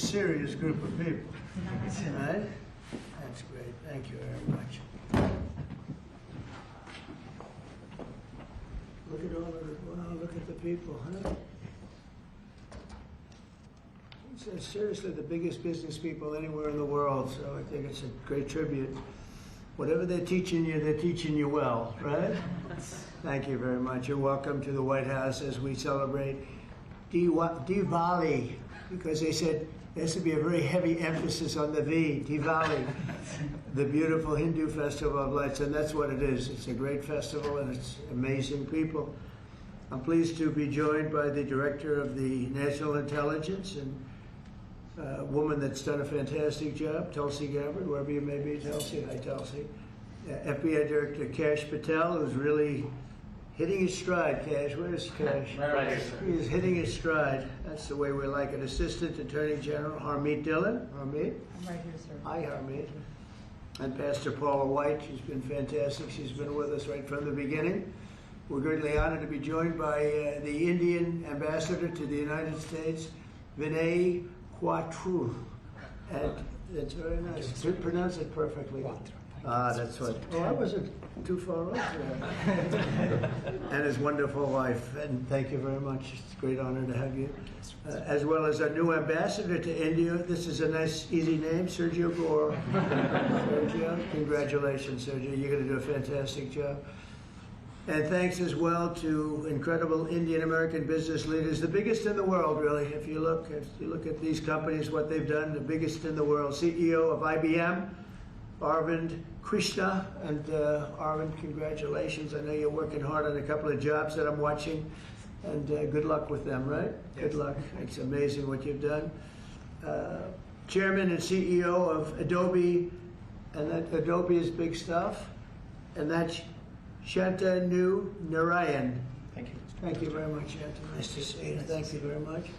serious group of people. Right? That's great. Thank you very much. Look at all of it. Wow, look at the people, huh? It's seriously the biggest business people anywhere in the world, so I think it's a great tribute. Whatever they're teaching you well, right? Thank you very much. You're welcome to the White House as we celebrate Diwali, because they said there has to be a very heavy emphasis on the V, Diwali, the beautiful Hindu festival of lights, and that's what it is. It's a great festival and it's amazing people. I'm pleased to be joined by the Director of the National Intelligence and a woman that's done a fantastic job, Tulsi Gabbard, wherever you may be, Tulsi. Hi, Tulsi. FBI Director Kash Patel, who's really hitting his stride. Kash, where's Kash? Right. He's hitting his stride. That's the way we like it. Assistant Attorney General Harmeet Dillon. Harmeet? I'm right here, sir. Hi, Harmeet. And Pastor Paula White. She's been fantastic. She's been with us right from the beginning. We're greatly honored to be joined by the Indian Ambassador to the United States, Vinay Quatru. And it's very nice. You pronounce it perfectly. Ah, that's what. Oh, I wasn't too far off there. And his wonderful wife. And thank you very much. It's a great honor to have you. As well as our new ambassador to India. This is a nice, easy name, Sergio Gore. Sergio, congratulations, Sergio. You're going to do a fantastic job. And thanks as well to incredible Indian American business leaders, the biggest in the world, really. If you look at these companies, what they've done, the biggest in the world. CEO of IBM, Arvind Krishna, and Arvind, congratulations. I know you're working hard on a couple of jobs that I'm watching, and good luck with them, right? Yes. Good luck. It's amazing what you've done. Chairman and CEO of Adobe, and that Adobe is big stuff, and that's Shantanu Narayan. Thank you. Thank you very much, Shantanu. Nice to see you. Thank you very much.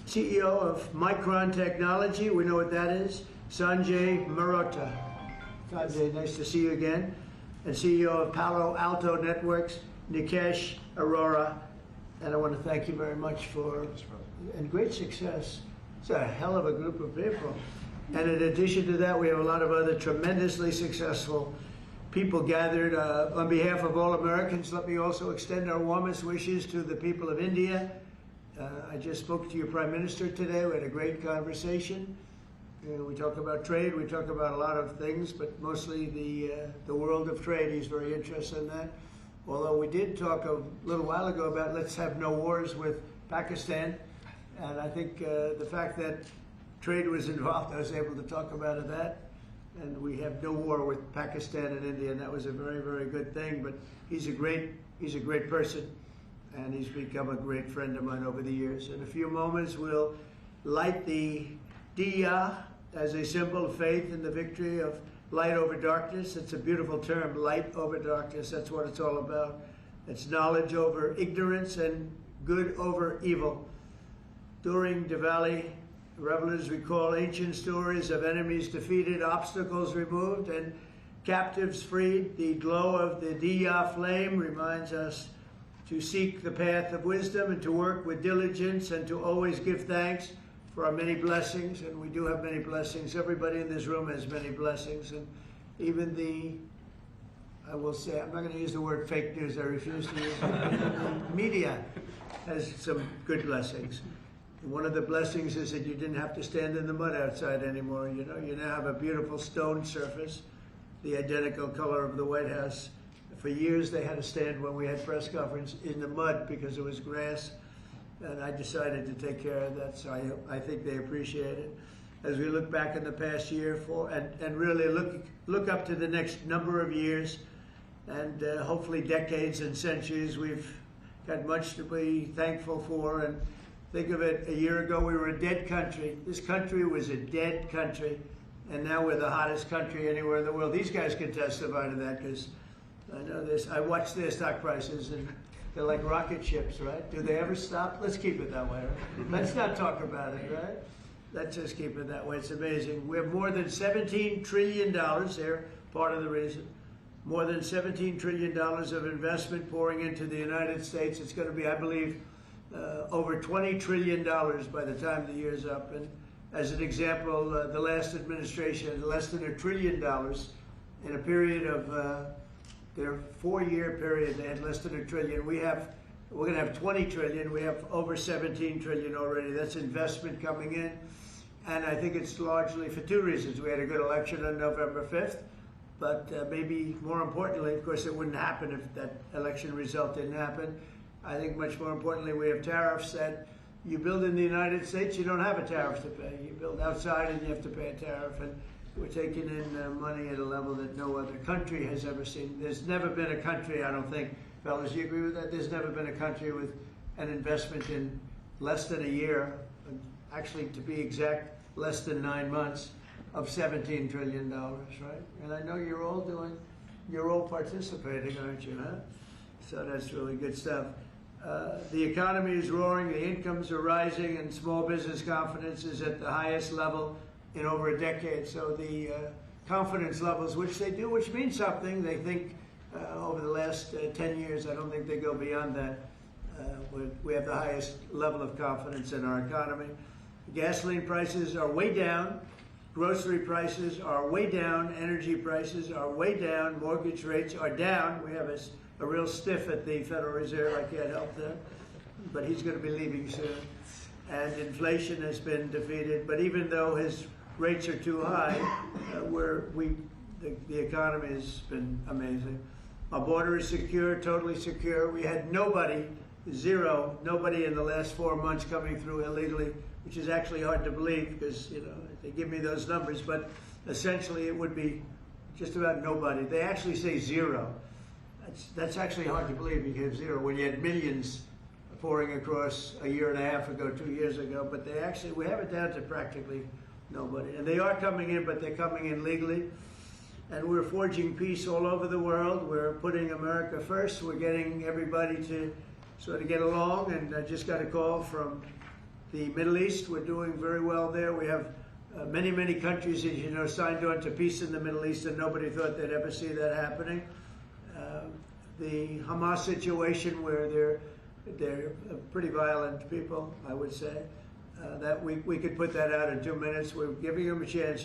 CEO of Micron Technology, we know what that is, Sanjay Marotta. Sanjay, nice to see you again. And CEO of Palo Alto Networks, Nikesh Arora. And I want to thank you very much for, and great success. It's a hell of a group of people. And in addition to that, we have a lot of other tremendously successful people gathered. On behalf of all Americans, let me also extend our warmest wishes to the people of India. I just spoke to your Prime Minister today. We had a great conversation. We talk about trade, we talk about a lot of things, but mostly the world of trade. He's very interested in that. Although we did talk a little while ago about let's have no wars with Pakistan. And I think the fact that trade was involved, I was able to talk about that. And we have no war with Pakistan and India, and that was a very, very good thing. But he's a great person, and he's become a great friend of mine over the years. In a few moments, we'll light the Diya as a symbol of faith in the victory of light over darkness. It's a beautiful term, light over darkness. That's what it's all about. It's knowledge over ignorance and good over evil. During Diwali, revelers recall ancient stories of enemies defeated, obstacles removed, and captives freed. The glow of the Diya flame reminds us to seek the path of wisdom and to work with diligence and to always give thanks for our many blessings. And we do have many blessings. Everybody in this room has many blessings. And even the, I will say, I'm not going to use the word fake news. I refuse to use it. The media has some good blessings. One of the blessings is that you didn't have to stand in the mud outside anymore. You know, you now have a beautiful stone surface, the identical color of the White House. For years they had to stand when we had press conference in the mud because it was grass, and I decided to take care of that, so I think they appreciate it. As we look back in the past year and really look up to the next number of years and hopefully decades and centuries, we've got much to be thankful for. And think of it, a year ago we were a dead country. This country was a dead country, and now we're the hottest country anywhere in the world. These guys can testify to that because I know this. I watch their stock prices, and they're like rocket ships, right? Do they ever stop? Let's keep it that way, right? Let's not talk about it, right? Let's just keep it that way. It's amazing. We have more than $17 trillion there, part of the reason. More than $17 trillion of investment pouring into the United States. It's going to be, I believe, over $20 trillion by the time the year's up. And As an example, the last administration had less than $1 trillion in a period of their 4-year period. They had less than $1 trillion. We're going to have 20 trillion. We have over 17 trillion already. That's investment coming in. And I think it's largely for 2 reasons. We had a good election on November 5th, but maybe more importantly, of course, it wouldn't happen if that election result didn't happen. I think much more importantly, we have tariffs that you build in the United States, you don't have a tariff to pay. You build outside and you have to pay a tariff. And we're taking in money at a level that no other country has ever seen. There's never been a country, I don't think, fellas, you agree with that? There's never been a country with an investment in less than a year, actually to be exact, less than 9 months, of $17 trillion, right? And I know you're all participating, aren't you, huh? So that's really good stuff. The economy is roaring, the incomes are rising, and small business confidence is at the highest level in over a decade. So the confidence levels, which means something. They think over the last 10 years, I don't think they go beyond that. We have the highest level of confidence in our economy. Gasoline prices are way down. Grocery prices are way down. Energy prices are way down. Mortgage rates are down. We have a real stiff at the Federal Reserve. I can't help that. But he's going to be leaving soon. And inflation has been defeated. But even though his rates are too high, the economy has been amazing. Our border is secure, totally secure. We had nobody in the last 4 months coming through illegally, which is actually hard to believe because, they give me those numbers, but essentially it would be just about nobody. They actually say 0. That's actually hard to believe. You have 0 when you had millions pouring across a year and a half ago, 2 years ago, but we have it down to practically nobody. And they are coming in, but they're coming in legally. And we're forging peace all over the world. We're putting America first. We're getting everybody to sort of get along. And I just got a call from the Middle East. We're doing very well there. We have many, many countries, as you know, signed on to peace in the Middle East, and nobody thought they'd ever see that happening. The Hamas situation, where they're pretty violent people, I would say, that we could put that out in 2 minutes. We're giving them a chance.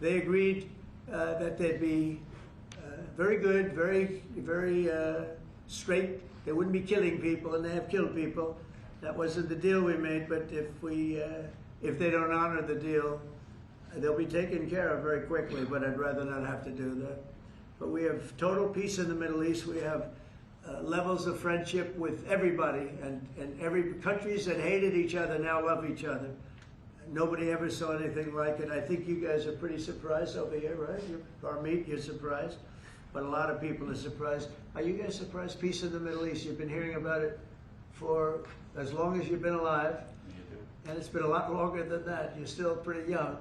They agreed that they'd be very good, very, very straight. They wouldn't be killing people, and they have killed people. That wasn't the deal we made, but if they don't honor the deal, they'll be taken care of very quickly, but I'd rather not have to do that. But we have total peace in the Middle East. We have levels of friendship with everybody, and every countries that hated each other now love each other. Nobody ever saw anything like it. I think you guys are pretty surprised over here, right? You're surprised, but a lot of people are surprised. Are you guys surprised? Peace in the Middle East. You've been hearing about it for as long as you've been alive, and it's been a lot longer than that. You're still pretty young,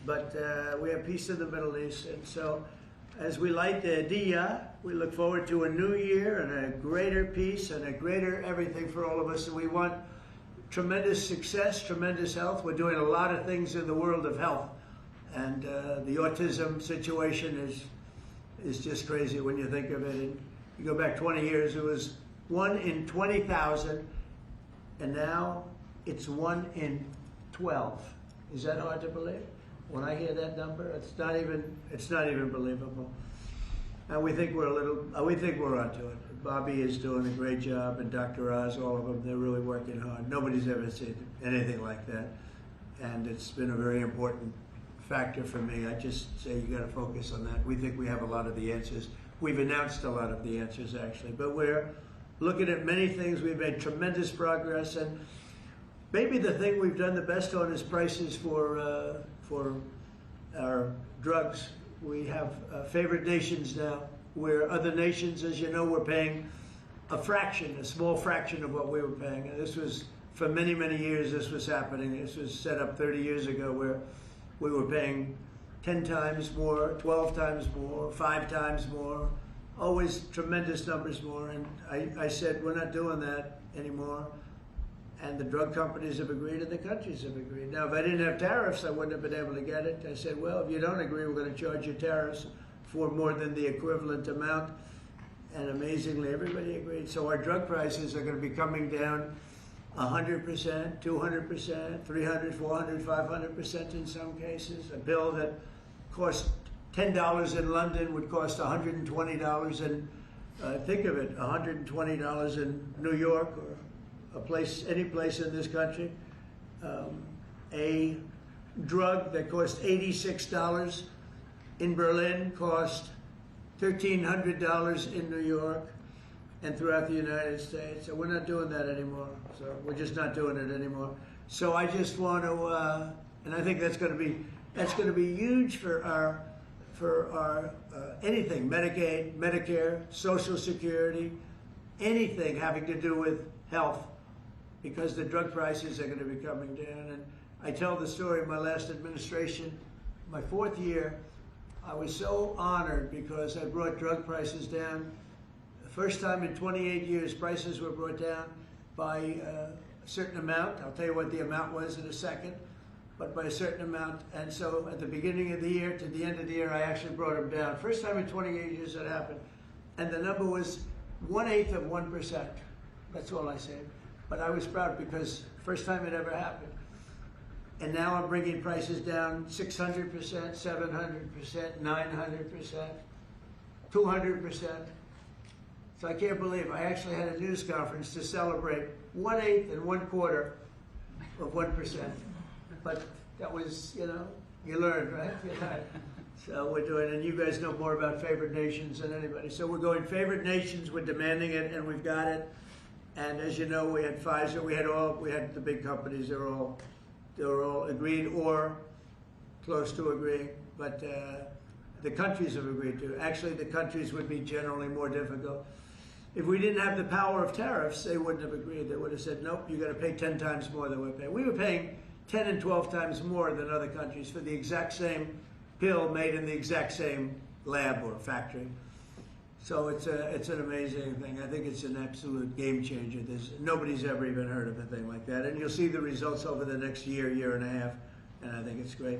but we have peace in the Middle East, and so as we light the Diya, we look forward to a new year and a greater peace and a greater everything for all of us, and we want tremendous success, tremendous health. We're doing a lot of things in the world of health, and the autism situation is just crazy when you think of it. And you go back 20 years, it was 1 in 20,000, and now it's 1 in 12. Is that hard to believe? When I hear that number, it's not even believable. And we think we're onto it. Bobby is doing a great job, and Dr. Oz, all of them, they're really working hard. Nobody's ever seen anything like that. And it's been a very important factor for me. I just say you got to focus on that. We think we have a lot of the answers. We've announced a lot of the answers, actually. But we're looking at many things. We've made tremendous progress. And maybe the thing we've done the best on is prices for our drugs. We have favored nations now, where other nations, as you know, were paying a small fraction of what we were paying. And this was, for many, many years, this was happening. This was set up 30 years ago, where we were paying 10 times more, 12 times more, 5 times more, always tremendous numbers more. And I said, we're not doing that anymore. And the drug companies have agreed, and the countries have agreed. Now, if I didn't have tariffs, I wouldn't have been able to get it. I said, well, if you don't agree, we're going to charge you tariffs for more than the equivalent amount. And amazingly, everybody agreed. So our drug prices are going to be coming down 100%, 200%, 300, 400, 500% in some cases. A bill that cost $10 in London would cost $120 in, think of it, $120 in New York or any place in this country. A drug that cost $86 in Berlin cost $1,300 in New York and throughout the United States. So we're not doing that anymore. So we're just not doing it anymore. So I just want to, and I think that's going to be huge for our anything, Medicaid, Medicare, Social Security, anything having to do with health, because the drug prices are going to be coming down. And I tell the story of my last administration, my 4th year. I was so honored because I brought drug prices down. The first time in 28 years, prices were brought down by a certain amount. I'll tell you what the amount was in a second, but by a certain amount. And so at the beginning of the year to the end of the year, I actually brought them down. First time in 28 years that happened. And the number was 1/8 of 1%. That's all I said. But I was proud because first time it ever happened. And now I'm bringing prices down 600%, 700%, 900%, 200%. So I can't believe I actually had a news conference to celebrate 1/8 and 1/4 of 1%. But that was, you learn, right? So we're doing, and you guys know more about favored nations than anybody. So we're going favored nations, we're demanding it, and we've got it. And as you know, we had Pfizer, we had the big companies, they were all agreed or close to agreeing, but the countries have agreed to. Actually, the countries would be generally more difficult. If we didn't have the power of tariffs, they wouldn't have agreed. They would have said, nope, you got to pay 10 times more than we're paying. We were paying 10 and 12 times more than other countries for the exact same pill made in the exact same lab or factory. So it's an amazing thing. I think it's an absolute game changer. Nobody's ever even heard of a thing like that. And you'll see the results over the next year, year and a half, and I think it's great.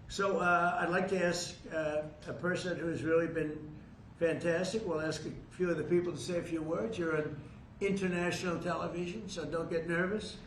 So I'd like to ask a person who's really been fantastic. We'll ask a few of the people to say a few words. You're on international television, so don't get nervous.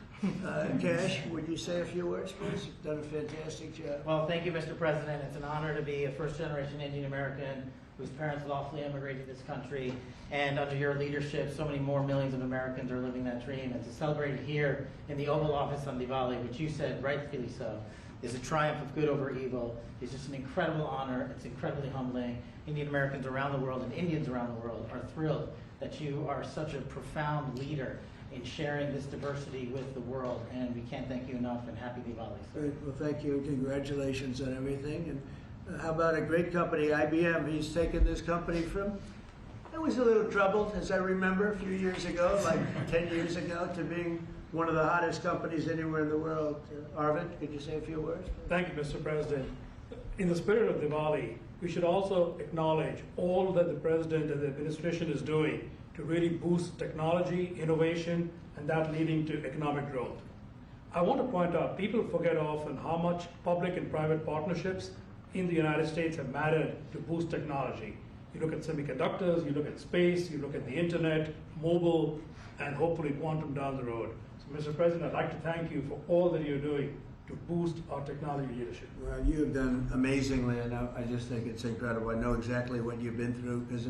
Cash, would you say a few words, please? You've done a fantastic job. Well, thank you, Mr. President. It's an honor to be a first-generation Indian American whose parents lawfully immigrated to this country, and under your leadership, so many more millions of Americans are living that dream. And to celebrate it here in the Oval Office on Diwali, which you said, rightfully so, is a triumph of good over evil. It's just an incredible honor. It's incredibly humbling. Indian Americans around the world and Indians around the world are thrilled that you are such a profound leader in sharing this diversity with the world, and we can't thank you enough, and happy Diwali. Great. Well, thank you. Congratulations on everything. And how about a great company, IBM? He's taken this company from, it was a little troubled, as I remember, a few years ago, like 10 years ago, to being one of the hottest companies anywhere in the world. Arvind, could you say a few words? Thank you, Mr. President. In the spirit of Diwali, we should also acknowledge all that the President and the administration is doing to really boost technology, innovation, and that leading to economic growth. I want to point out, people forget often how much public and private partnerships in the United States have mattered to boost technology. You look at semiconductors, you look at space, you look at the internet, mobile, and hopefully quantum down the road. So, Mr. President, I'd like to thank you for all that you're doing to boost our technology leadership. Well, you have done amazingly, and I just think it's incredible. I know exactly what you've been through, because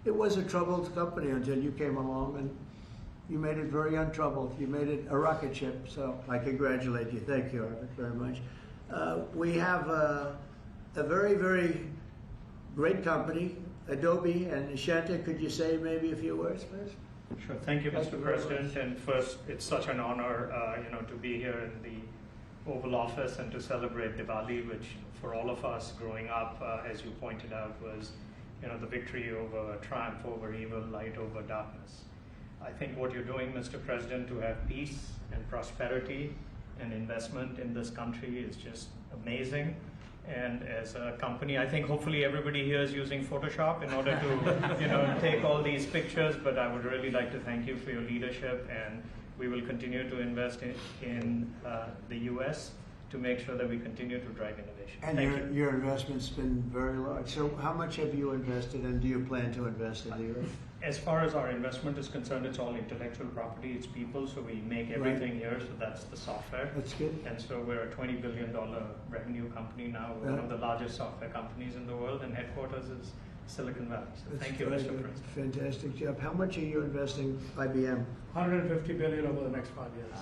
it was a troubled company until you came along, and you made it very untroubled. You made it a rocket ship, so I congratulate you. Thank you, Arvind, very much. We have a very, very great company, Adobe, and Shanta, could you say maybe a few words, please? Sure. Thank you, Mr. President. And first, it's such an honor, to be here in the Oval Office and to celebrate Diwali, which for all of us growing up, as you pointed out, was, the victory over triumph over evil, light over darkness. I think what you're doing, Mr. President, to have peace and prosperity and investment in this country is just amazing. And as a company, I think hopefully everybody here is using Photoshop in order to, take all these pictures. But I would really like to thank you for your leadership, and we will continue to invest in the U.S. to make sure that we continue to drive innovation. And your investment's been very large. So how much have you invested, and do you plan to invest in the U.S.? As far as our investment is concerned, it's all intellectual property, it's people, so we make everything here, so that's the software. That's good. And so we're a $20 billion revenue company now. We're one of the largest software companies in the world, and headquarters is Silicon Valley. So That's thank you, very Mr. good. President. Fantastic job. How much are you investing, IBM? 150 billion over the next 5 years.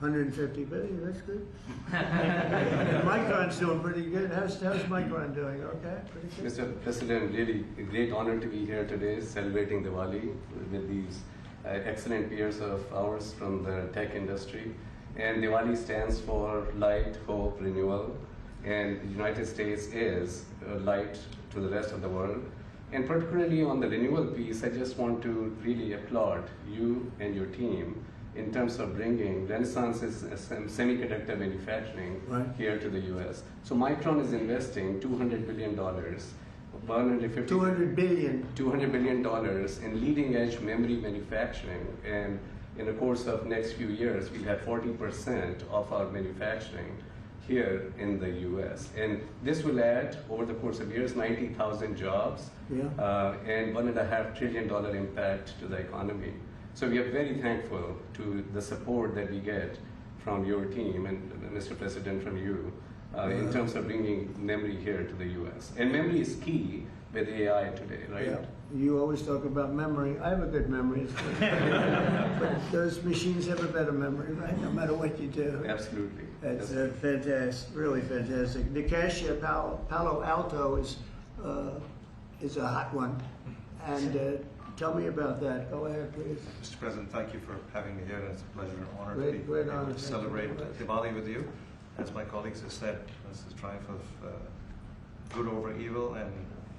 150 billion, that's good. Micron's doing pretty good. How's Micron doing? Okay, pretty good. Mr. President, really a great honor to be here today celebrating Diwali with these excellent peers of ours from the tech industry. And Diwali stands for light, hope, renewal. And the United States is a light to the rest of the world. And particularly on the renewal piece, I just want to really applaud you and your team in terms of bringing Renaissance's semiconductor manufacturing here to the U.S. So Micron is investing $200 billion, $200 billion. $200 billion in leading edge memory manufacturing. And in the course of next few years, we'll have 40% of our manufacturing here in the U.S. And this will add, over the course of years, 90,000 jobs and $1.5 trillion impact to the economy. So we are very thankful to the support that we get from your team and Mr. President, from you, in terms of bringing memory here to the U.S. And memory is key with AI today, right? Yeah. You always talk about memory. I have a good memory. But those machines have a better memory, right? No matter what you do. Absolutely. That's fantastic, really fantastic. Nikesh, Palo Alto is a hot one. And tell me about that. Go ahead, please. Mr. President, thank you for having me here, and it's a pleasure and honor to be able to celebrate Diwali with you. As my colleagues have said, this is triumph of good over evil and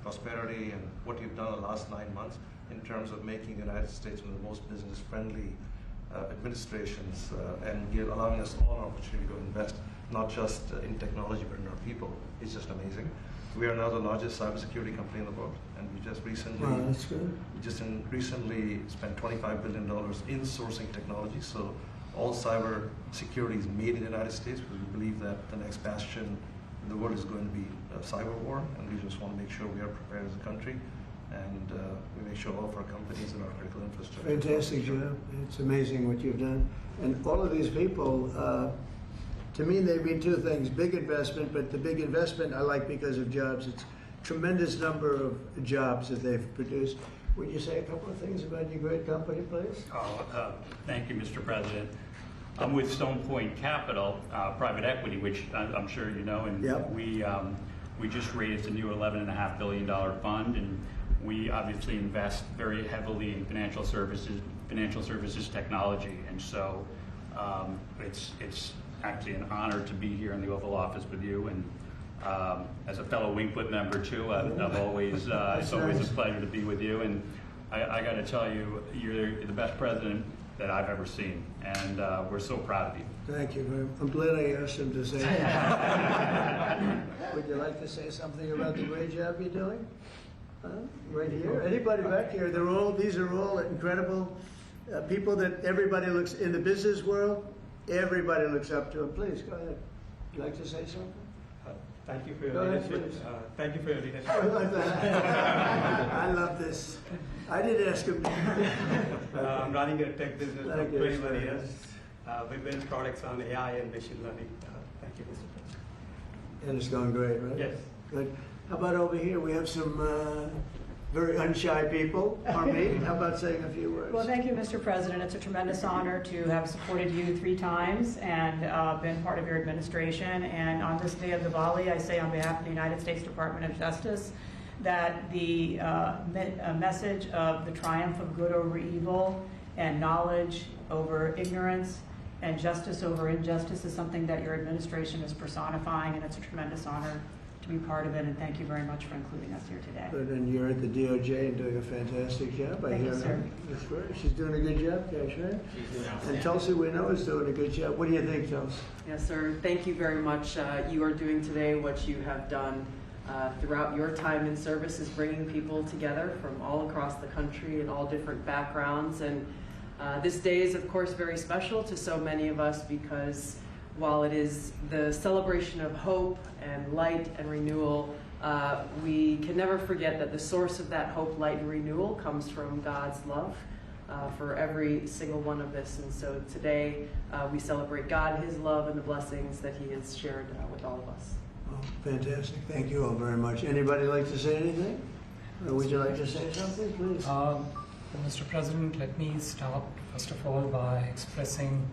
prosperity, and what you've done in the last 9 months in terms of making the United States one of the most business-friendly administrations, and allowing us all an opportunity to invest, not just in technology, but in our people. It's just amazing. We are now the largest cybersecurity company in the world, and we just recently, recently spent $25 billion in sourcing technology. So all cyber security is made in the United States, because we believe that the next bastion in the world is going to be a cyber war, and we just want to make sure we are prepared as a country, and we make sure all of our companies and our critical infrastructure. Fantastic job. It's amazing what you've done. And all of these people, to me, they mean two things: big investment, but the big investment I like because of jobs. It's tremendous number of jobs that they've produced. Would you say a couple of things about your great company, please? Thank you, Mr. President. I'm with Stone Point Capital, private equity, which I'm sure you know, and we just raised a new $11.5 billion fund, and we obviously invest very heavily in financial services technology, and so it's actually an honor to be here in the Oval Office with you, and as a fellow Winkwood member too, I've always it's always a pleasure to be with you, and I got to tell you, you're the best president that I've ever seen, and we're so proud of you. Thank you very much. I'm glad I asked him to say that. Would you like to say something about the great job you're doing? Right here? Anybody back here? These are all incredible people that everybody looks, in the business world, everybody looks up to them. Please, go ahead. Would you like to say something? Thank you for your leadership. Thank you for your leadership. I love this. I didn't ask him. I'm running a tech business for 21 years. We build products on AI and machine learning. Thank you, Mr. President. And it's going great, right? Yes. Good. How about over here? We have some very unshy people. Harmeet, how about saying a few words? Well, thank you, Mr. President. It's a tremendous honor to have supported you 3 times and been part of your administration. And on this day of Diwali, I say on behalf of the United States Department of Justice that the message of the triumph of good over evil and knowledge over ignorance and justice over injustice is something that your administration is personifying, and it's a tremendous honor to be part of it, and thank you very much for including us here today. Good, and you're at the DOJ and doing a fantastic job. Thank you, sir. That's great. She's doing a good job, Cash, right? And Tulsi, we know, is doing a good job. What do you think, Tulsi? Yes, sir. Thank you very much. You are doing today what you have done throughout your time in service, is bringing people together from all across the country and all different backgrounds. And this day is, of course, very special to so many of us because while it is the celebration of hope and light and renewal, we can never forget that the source of that hope, light, and renewal comes from God's love for every single one of us. And so today we celebrate God, His love, and the blessings that He has shared with all of us. Well, fantastic. Thank you all very much. Anybody like to say anything? Or would you like to say something, please? Mr. President, let me start first of all by expressing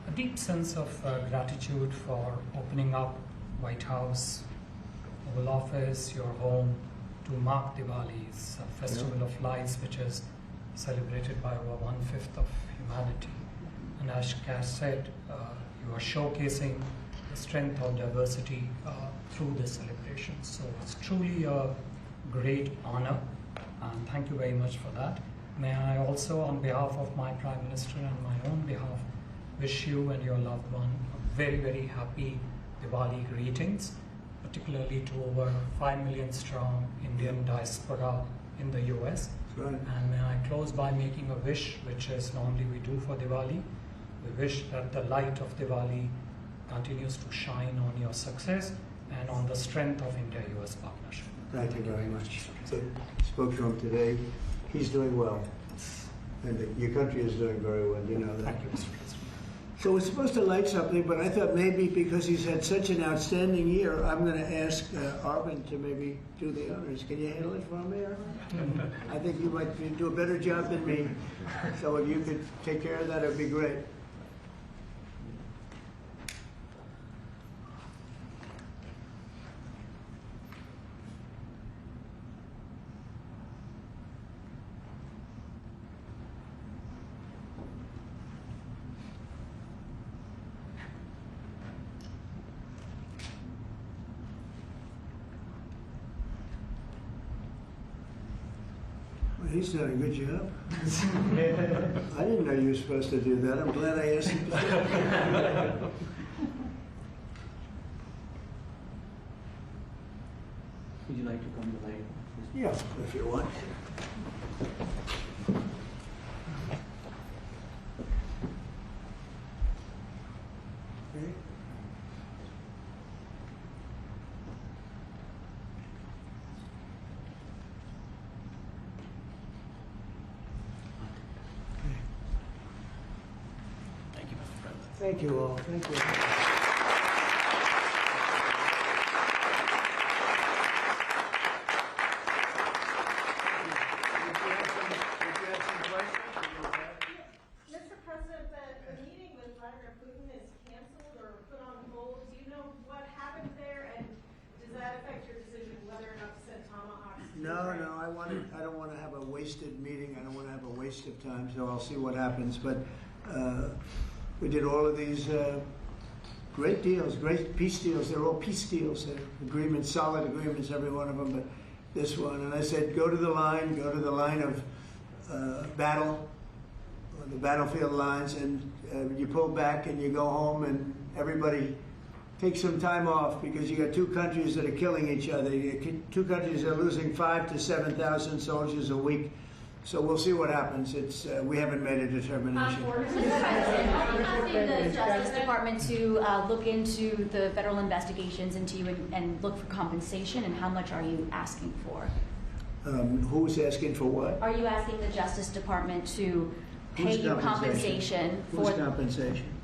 a deep sense of gratitude for opening up White House, Oval Office, your home, to mark Diwali's Festival of Lights, which is celebrated by over 1/5 of humanity. And as Cass said, you are showcasing the strength of diversity through this celebration. So it's truly a great honor, and thank you very much for that. May I also, on behalf of my Prime Minister and my own behalf, wish you and your loved one a very, very happy Diwali greetings, particularly to over 5 million strong Indian diaspora in the US. Right. And may I close by making a wish, which is normally we do for Diwali. We wish that the light of Diwali continues to shine on your success and on the strength of India-US partnership. Thank you very much. Spoke to him today. He's doing well. And your country is doing very well, you know that. Thank you, Mr. President. So we're supposed to light something, but I thought maybe because he's had such an outstanding year, I'm going to ask Arvin to maybe do the honors. Can you handle it for me, Arvin? I think you might do a better job than me. So if you could take care of that, it would be great. He's done a good job. I didn't know you were supposed to do that. I'm glad I asked him. Would you like to come to light? Yeah, if you want. Okay. Thank you all. Thank you. Mr. President, the meeting with Vladimir Putin is canceled or put on hold. Do you know what happened there, and does that affect your decision whether or not to send tomahawks? No, I don't want to have a wasted meeting. I don't want to have a waste of time, so I'll see what happens. But we did all of these great deals, great peace deals. They're all peace deals. They're agreements, solid agreements, every one of them. But this one, and I said, go to the line of battle, the battlefield lines, and you pull back and you go home, and everybody takes some time off because you got two countries that are killing each other. You got two countries that are losing 5,000 to 7,000 soldiers a week. So we'll see what happens. We haven't made a determination. Mr. President, I'm asking the Justice Department to look into the federal investigations into you and look for compensation, and how much are you asking for? Who's asking for what? Are you asking the Justice Department to pay you compensation for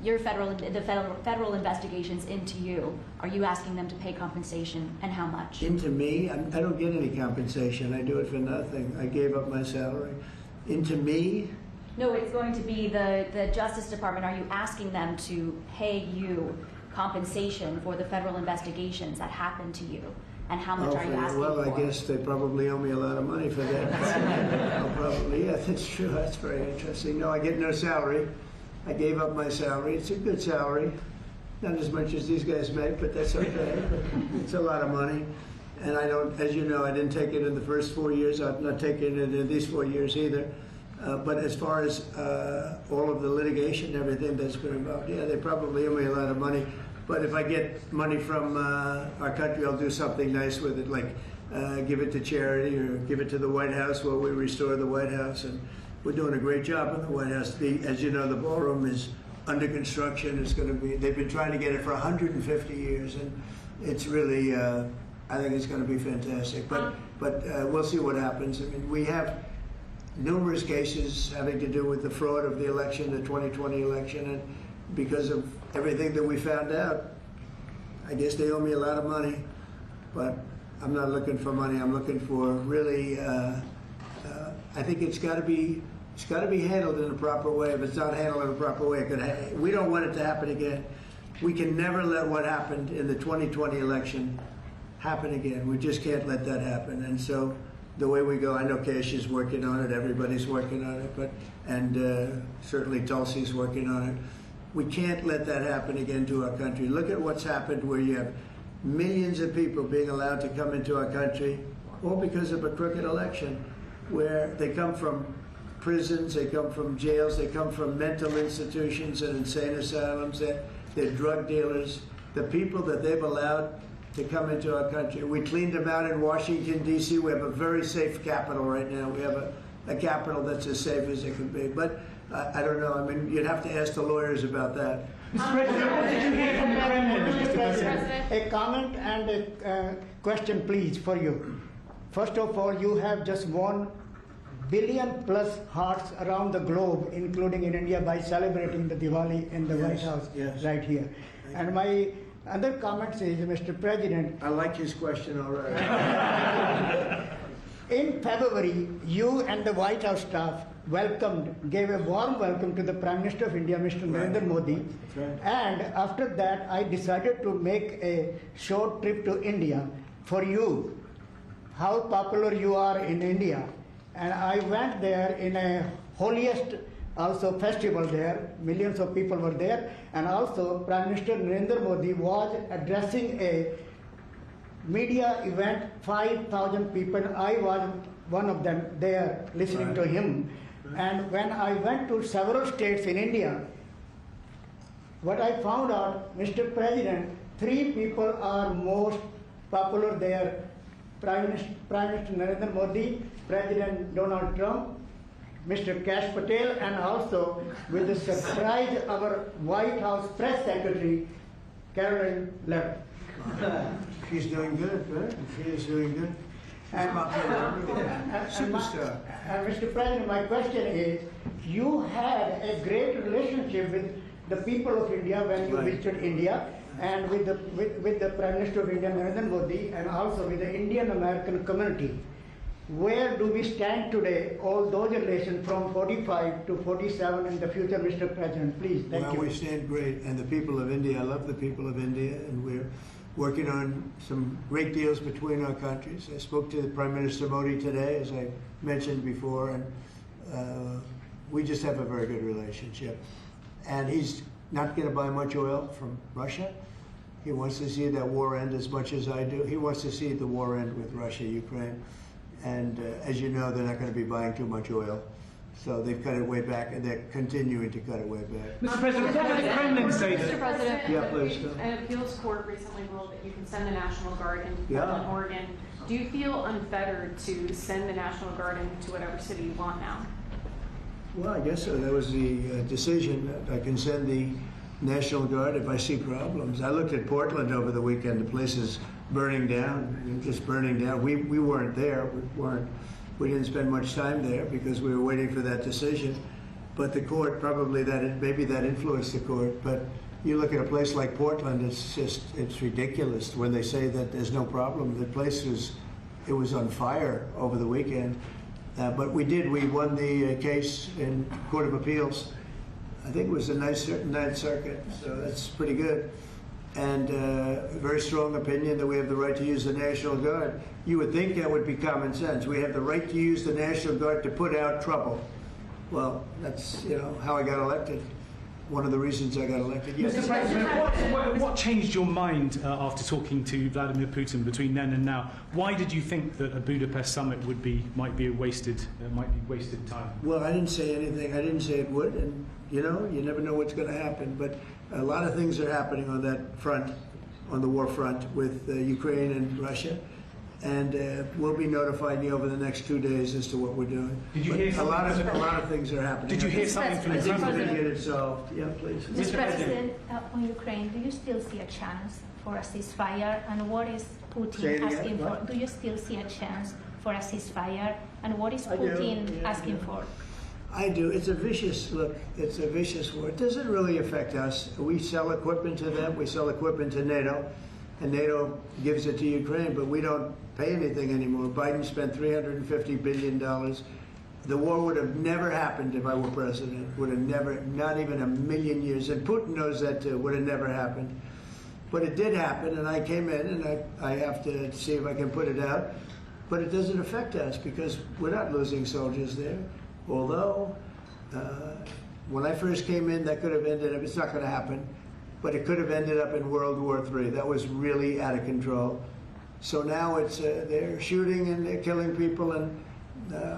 your federal investigations into you? Are you asking them to pay compensation, and how much? Into me? I don't get any compensation. I do it for nothing. I gave up my salary. Into me? No, it's going to be the Justice Department. Are you asking them to pay you compensation for the federal investigations that happened to you? And how much are you asking for? Well, I guess they probably owe me a lot of money for that. Probably, yeah, that's true. That's very interesting. No, I get no salary. I gave up my salary. It's a good salary. Not as much as these guys make, but that's okay. It's a lot of money. And I don't, as you know, I didn't take it in the first 4 years. I'm not taking it in these 4 years either. But as far as all of the litigation and everything that's been involved, yeah, they probably owe me a lot of money. But if I get money from our country, I'll do something nice with it, like give it to charity or give it to the White House while we restore the White House. And we're doing a great job in the White House. As you know, the ballroom is under construction. It's going to be, they've been trying to get it for 150 years, and it's really, I think it's going to be fantastic. But we'll see what happens. I mean, we have numerous cases having to do with the fraud of the election, the 2020 election, and because of everything that we found out, I guess they owe me a lot of money, but I'm not looking for money. I'm looking for really, I think it's got to be handled in a proper way. If it's not handled in a proper way, we don't want it to happen again. We can never let what happened in the 2020 election happen again. We just can't let that happen. And so the way we go, I know Cash is working on it, everybody's working on it, and certainly Tulsi's working on it. We can't let that happen again to our country. Look at what's happened where you have millions of people being allowed to come into our country, all because of a crooked election, where they come from prisons, they come from jails, they come from mental institutions and insane asylums, they're drug dealers. The people that they've allowed to come into our country, we cleaned them out in Washington, D.C. We have a very safe capital right now. We have a capital that's as safe as it can be. But I don't know. I mean, you'd have to ask the lawyers about that. Mr. President, what did you hear from the Prime Minister? Mr. President, a comment and a question, please, for you. First of all, you have just 1 billion plus hearts around the globe, including in India, by celebrating the Diwali in the White House right here. And my other comment is, Mr. President, I like his question already. In February, you and the White House staff gave a warm welcome to the Prime Minister of India, Mr. Narendra Modi. And after that, I decided to make a short trip to India for you, how popular you are in India. And I went there in a holiest also festival there. Millions of people were there. And also Prime Minister Narendra Modi was addressing a media event, 5,000 people. I was one of them there listening to him. And when I went to several states in India, what I found out, Mr. President, 3 people are most popular there. Prime Minister Narendra Modi, President Donald Trump, Mr. Kash Patel, and also with the surprise, our White House Press Secretary, Caroline Levitt. She's doing good, right? She is doing good. Superstar. And Mr. President, my question is, you had a great relationship with the people of India when you visited India, and with the Prime Minister of India, Narendra Modi, and also with the Indian American community. Where do we stand today, all those relations from 45 to 47 in the future, Mr. President? Please, thank you. Well, we stand great, and the people of India, I love the people of India, and we're working on some great deals between our countries. I spoke to Prime Minister Modi today, as I mentioned before, and we just have a very good relationship. And he's not going to buy much oil from Russia. He wants to see that war end as much as I do. He wants to see the war end with Russia, Ukraine. And as you know, they're not going to be buying too much oil. So they've cut it way back, and they're continuing to cut it way back. Mr. President, what did the Kremlin say? Mr. President, yeah, please. an appeals court recently ruled that you can send the National Guard into Portland, Oregon. Do you feel unfettered to send the National Guard into whatever city you want now? Well, I guess so. That was the decision. I can send the National Guard if I see problems. I looked at Portland over the weekend. The place is burning down, just burning down. We weren't there. We didn't spend much time there because we were waiting for that decision. But the court, maybe that influenced the court. But you look at a place like Portland, it's ridiculous when they say that there's no problem. The place was on fire over the weekend. But we won the case in Court of Appeals. I think it was the Ninth Circuit, so that's pretty good. And a very strong opinion that we have the right to use the National Guard. You would think that would be common sense. We have the right to use the National Guard to put out trouble. Well, that's how I got elected. One of the reasons I got elected. Yes. Mr. President, what changed your mind after talking to Vladimir Putin between then and now? Why did you think that a Budapest summit might be wasted time? Well, I didn't say anything. I didn't say it would, and you never know what's going to happen. But a lot of things are happening on that front, on the war front with Ukraine and Russia, and we'll be notifying you over the next 2 days as to what we're doing. Did you But hear a lot of things are happening. Did you hear something from the I think we're president? going to get it solved. Yeah, please. Mr. President, on Ukraine, do you still see a chance for a ceasefire? And what is Say it Putin again, asking for? what? Do you still see a chance for a ceasefire? And what is I do, Putin yeah, asking yeah. for? I do. It's a vicious look. It's a vicious war. It doesn't really affect us. We sell equipment to them. We sell equipment to NATO, and NATO gives it to Ukraine, but we don't pay anything anymore. Biden spent $350 billion. The war would have never happened if I were president. Would have never, not even a million years. And Putin knows that too. Would have never happened. But it did happen, and I came in, and I have to see if I can put it out. But it doesn't affect us because we're not losing soldiers there. Although, when I first came in, that could have ended up, it's not going to happen, but it could have ended up in World War III. That was really out of control. So now it's, they're shooting and they're killing people, and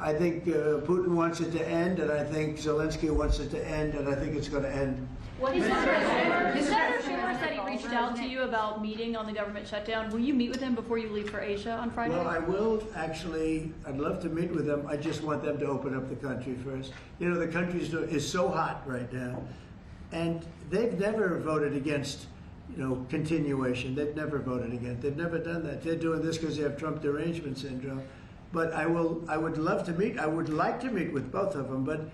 I think Putin wants it to end, and I think Zelensky wants it to end, and I think it's going to end. What is Senator Schumer said he reached out to you about meeting on the government shutdown. Will you meet with him before you leave for Asia on Friday? Well, I will actually. I'd love to meet with them. I just want them to open up the country first. You know, the country is so hot right now, and they've never voted against, you know, continuation. They've never voted against. They've never done that. They're doing this because they have Trump derangement syndrome. But I would love to meet. I would like to meet with both of them. But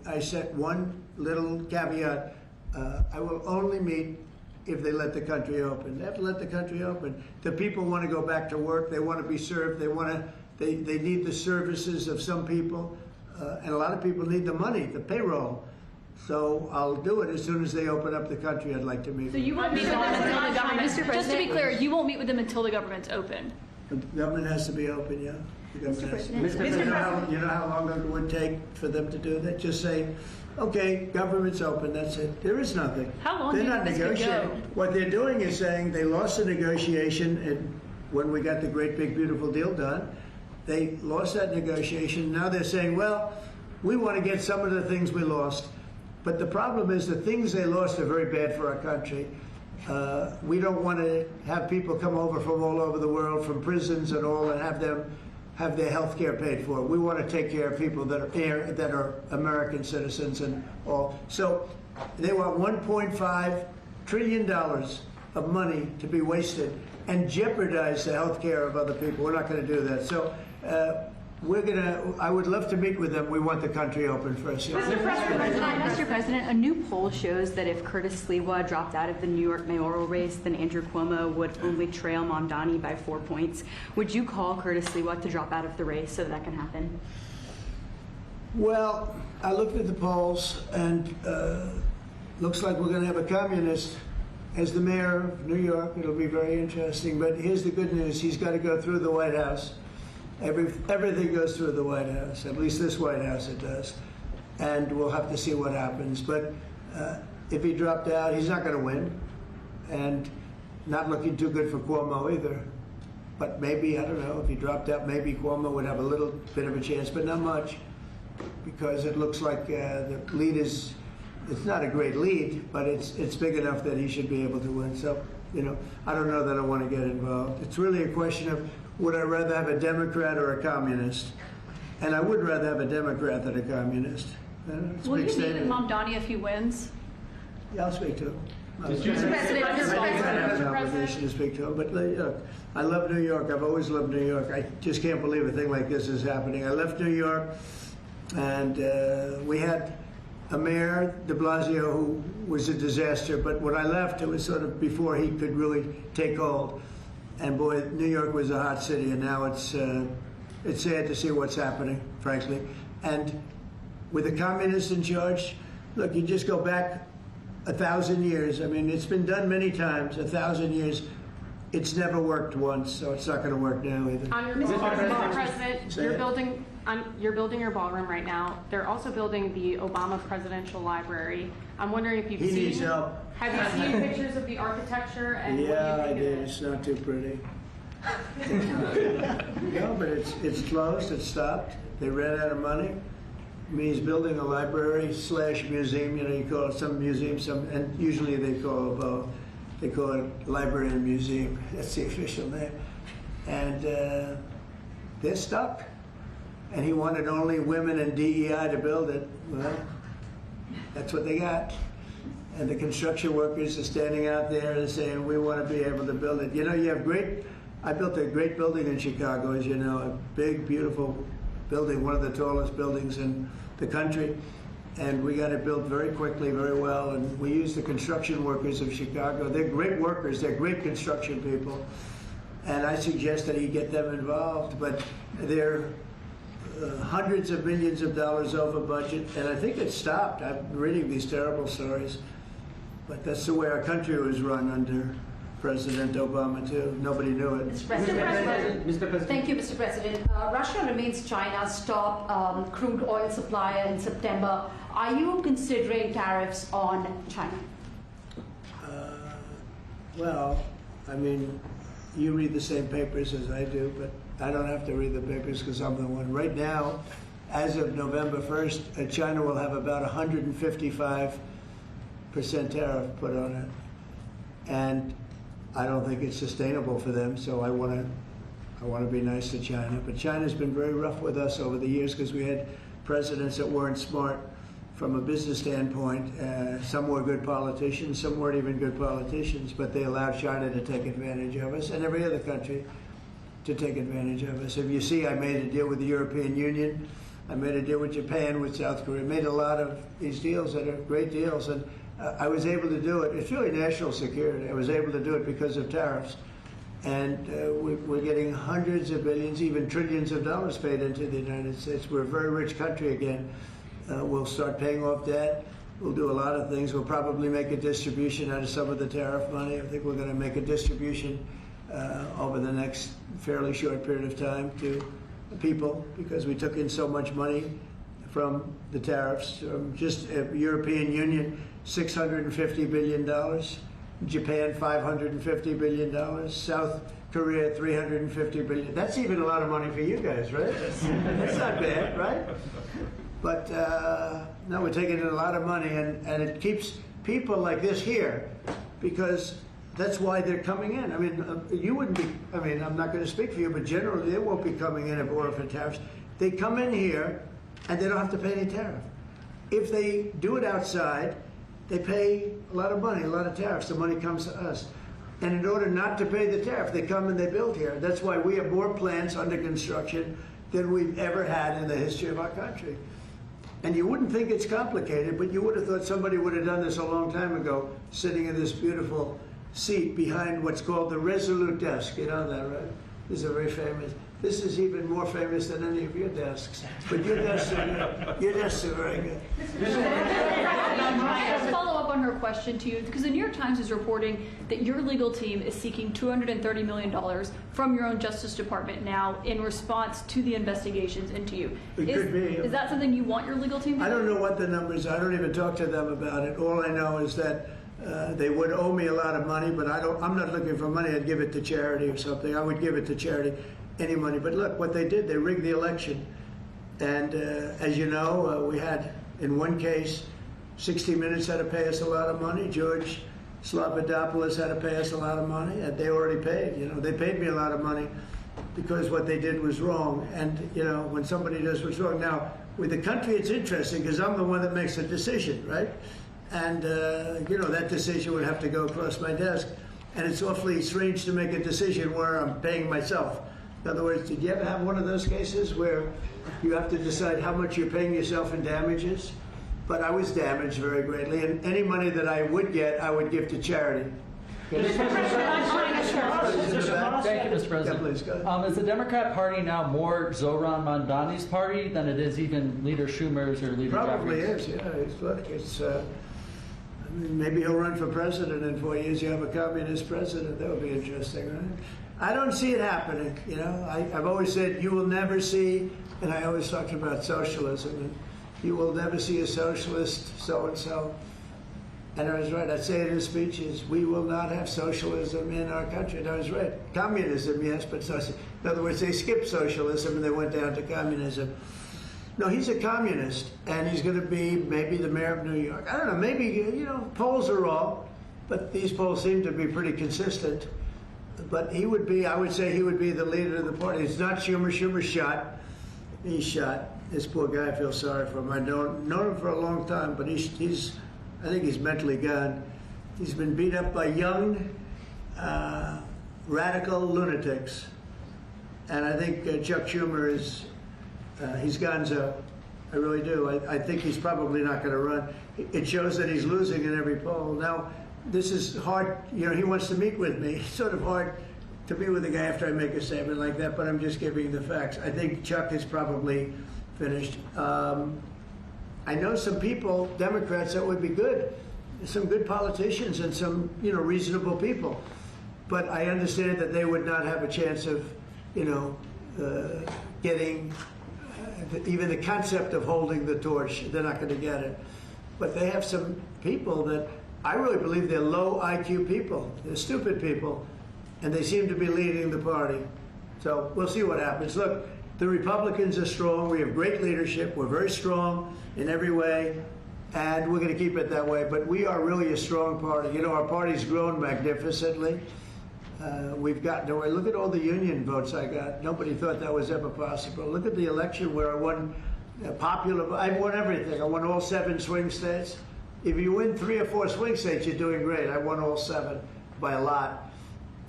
I set one little caveat. I will only meet if they let the country open. They have to let the country open. The people want to go back to work. They want to be served. They need the services of some people, and a lot of people need the money, the payroll. So I'll do it as soon as they open up the country. I'd like to meet. So you won't meet with them until the government. Just to be clear, you won't meet with them until the government's open. The government has to be open, yeah. The government has to be open. You know how long it would take for them to do that? Just say, okay, government's open, that's it. There is nothing. How long They're do you not think this could negotiating. go? What they're doing is saying they lost the negotiation, and when we got the great big beautiful deal done, they lost that negotiation. Now they're saying, well, we want to get some of the things we lost. But the problem is the things they lost are very bad for our country. We don't want to have people come over from all over the world, from prisons and all, and have them have their health care paid for. We want to take care of people that are American citizens and all. So they want $1.5 trillion of money to be wasted and jeopardize the health care of other people. We're not going to do that. So I would love to meet with them. We want the country open first. Yeah. Mr. President, a new poll shows that if Curtis Sliwa dropped out of the New York mayoral race, then Andrew Cuomo would only trail Mamdani by 4 points. Would you call Curtis Sliwa to drop out of the race so that can happen? Well, I looked at the polls, and looks like we're going to have a communist as the mayor of New York. It'll be very interesting. But here's the good news. He's got to go through the White House. Everything goes through the White House, at least this White House it does. And we'll have to see what happens. But if he dropped out, he's not going to win. And not looking too good for Cuomo either. But maybe, I don't know, if he dropped out, maybe Cuomo would have a little bit of a chance, but not much. Because it looks like the lead it's not a great lead, but it's big enough that he should be able to win. So, you know, I don't know that I want to get involved. It's really a question of, would I rather have a Democrat or a communist? And I would rather have a Democrat than a communist. Will you meet with Mamdani if he wins? Yeah, I'll speak to him. Mr. President, I have an obligation to speak to him, but look, I love New York. I've always loved New York. I just can't believe a thing like this is happening. I left New York, and we had a mayor, de Blasio, who was a disaster, but when I left, it was sort of before he could really take hold. And boy, New York was a hot city, and now it's sad to see what's happening, frankly. And with the communists in charge, look, you just go back 1,000 years. I mean, it's been done many times, 1,000 years. It's never worked once, so it's not going to work now either. On your Mr. President, you're building your ballroom right now. They're also building the Obama Presidential Library. I'm wondering if you've seen. He needs help. Have you seen pictures of the architecture and Yeah, what I do you think did. of it? It's not too pretty. No, but it's closed. It's stopped. They ran out of money. I mean, he's building a library / museum. You know, you call it some museum, and usually they call it library and museum. That's the official name. and they're stuck. And he wanted only women and DEI to build it. Well, that's what they got. And the construction workers are standing out there and saying, we want to be able to build it. You know, you have I built a great building in Chicago, as you know, a big, beautiful building, one of the tallest buildings in the country. And we got it built very quickly, very well. And we use the construction workers of Chicago. They're great workers. They're great construction people. And I suggest that you get them involved. But they're hundreds of millions of dollars over budget. And I think it stopped. I'm reading these terrible stories. But that's the way our country was run under President Obama, too. Nobody knew it. Mr. President. Thank you, Mr. President. Russia remains China's top crude oil supplier in September. Are you considering tariffs on China? Well, I mean, you read the same papers as I do, but I don't have to read the papers because I'm the one. Right now, as of November 1st, China will have about 155% tariff put on it. And I don't think it's sustainable for them, so I want to be nice to China. But China's been very rough with us over the years because we had presidents that weren't smart from a business standpoint. Some were good politicians, some weren't even good politicians, but they allowed China to take advantage of us and every other country to take advantage of us. If you see, I made a deal with the European Union, I made a deal with Japan, with South Korea, made a lot of these deals that are great deals, and I was able to do it. It's really national security. I was able to do it because of tariffs. And we're getting hundreds of billions, even trillions of dollars paid into the United States. We're a very rich country again. We'll start paying off debt. We'll do a lot of things. We'll probably make a distribution out of some of the tariff money. I think we're going to make a distribution over the next fairly short period of time to people because we took in so much money from the tariffs. Just European Union, $650 billion. Japan, $550 billion. South Korea, $350 billion. That's even a lot of money for you guys, right? That's not bad, right? But no, we're taking in a lot of money, and it keeps people like this here because that's why they're coming in. I mean, you wouldn't be, I mean, I'm not going to speak for you, but generally they won't be coming in if it weren't for tariffs. They come in here and they don't have to pay any tariff. If they do it outside, they pay a lot of money, a lot of tariffs. The money comes to us. And in order not to pay the tariff, they come and they build here. That's why we have more plants under construction than we've ever had in the history of our country. And you wouldn't think it's complicated, but you would have thought somebody would have done this a long time ago, sitting in this beautiful seat behind what's called the Resolute desk. You know that, right? This is a very famous. This is even more famous than any of your desks. But your desks are good. Your desks are very good. Let's follow up on her question to you, because the New York Times is reporting that your legal team is seeking $230 million from your own Justice Department now in response to the investigations into you. It could be. Is that something you want your legal team to do? I don't know what the numbers are. I don't even talk to them about it. All I know is that they would owe me a lot of money, but I'm not looking for money. I'd give it to charity or something. I would give it to charity, any money. But look, what they did, they rigged the election. And as you know, we had, in one case, 60 Minutes had to pay us a lot of money. George Slobodanopoulos had to pay us a lot of money, and they already paid. You know, they paid me a lot of money because what they did was wrong. And you know, when somebody does what's wrong, now with the country, it's interesting because I'm the one that makes the decision, right? And you know, that decision would have to go across my desk, and it's awfully strange to make a decision where I'm paying myself. In other words, did you ever have one of those cases where you have to decide how much you're paying yourself in damages? But I was damaged very greatly, and any money that I would get, I would give to charity. Thank you, Mr. President. Yeah, please, go ahead. Is the Democrat Party now more Zohran Mamdani's party than it is even Leader Schumer's or Leader Probably Jeffries? is, yeah. Look, I mean, maybe he'll run for president in 4 years. You have a communist president. That would be interesting, right? I don't see it happening. You know, I've always said you will never see, and I always talked about socialism, and you will never see a socialist so-and-so. And I was right. I'd say it in speeches, we will not have socialism in our country. And I was right. Communism, yes, but socialism. In other words, they skipped socialism and they went down to communism. No, he's a communist, and he's going to be maybe the mayor of New York. I don't know, maybe, you know, polls are all, but these polls seem to be pretty consistent. but he would be, I would say he would be the leader of the party. It's not Schumer. Schumer's shot. He's shot. This poor guy, I feel sorry for him. I've known him for a long time, but he's I think he's mentally gone. He's been beat up by young, radical lunatics. And I think Chuck Schumer is, he's gonzo. I really do. I think he's probably not going to run. It shows that he's losing in every poll. Now, this is hard. You know, he wants to meet with me. It's sort of hard to meet with a guy after I make a statement like that, but I'm just giving the facts. I think Chuck is probably finished. I know some people, Democrats, that would be good. Some good politicians and some, you know, reasonable people. But I understand that they would not have a chance of, you know, getting even the concept of holding the torch. They're not going to get it. But they have some people that I really believe they're low IQ people. They're stupid people. And they seem to be leading the party. So we'll see what happens. Look, the Republicans are strong. We have great leadership. We're very strong in every way. And we're going to keep it that way. But we are really a strong party. You know, our party's grown magnificently. We've gotten away. Look at all the union votes I got. Nobody thought that was ever possible. Look at the election where I won I won everything. I won all 7 swing states. If you win 3 or 4 swing states, you're doing great. I won all 7 by a lot.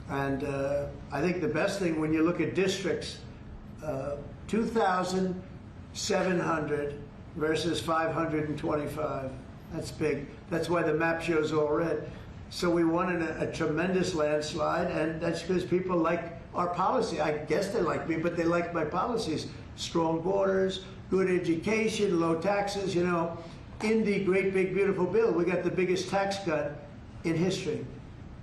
And I think the best thing when you look at districts, 2,700 versus 525. That's big. That's why the map shows all red. So we won in a tremendous landslide, and that's because people like our policy. I guess they like me, but they like my policies. Strong borders, good education, low taxes. You know, in the great big beautiful bill, we got the biggest tax cut in history.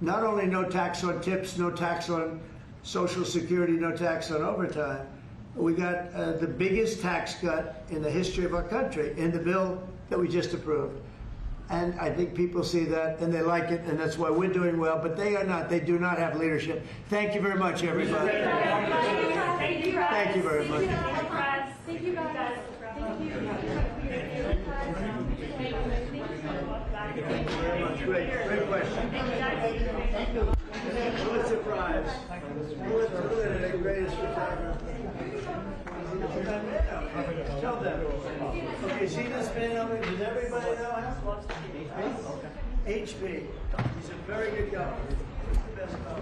Not only no tax on tips, no tax on Social Security, no tax on overtime, we got the biggest tax cut in the history of our country in the bill that we just approved. And I think people see that and they like it, and that's why we're doing well, but they are not. They do not have leadership. Thank you very much, everybody. Thank you, Thank you very much. Thank you, guys. Great question. Thank you. What a surprise. What the greatest photographer. Tell them. Okay, see this man over here? Does everybody know him? HP. He's a very good guy. He's the best guy.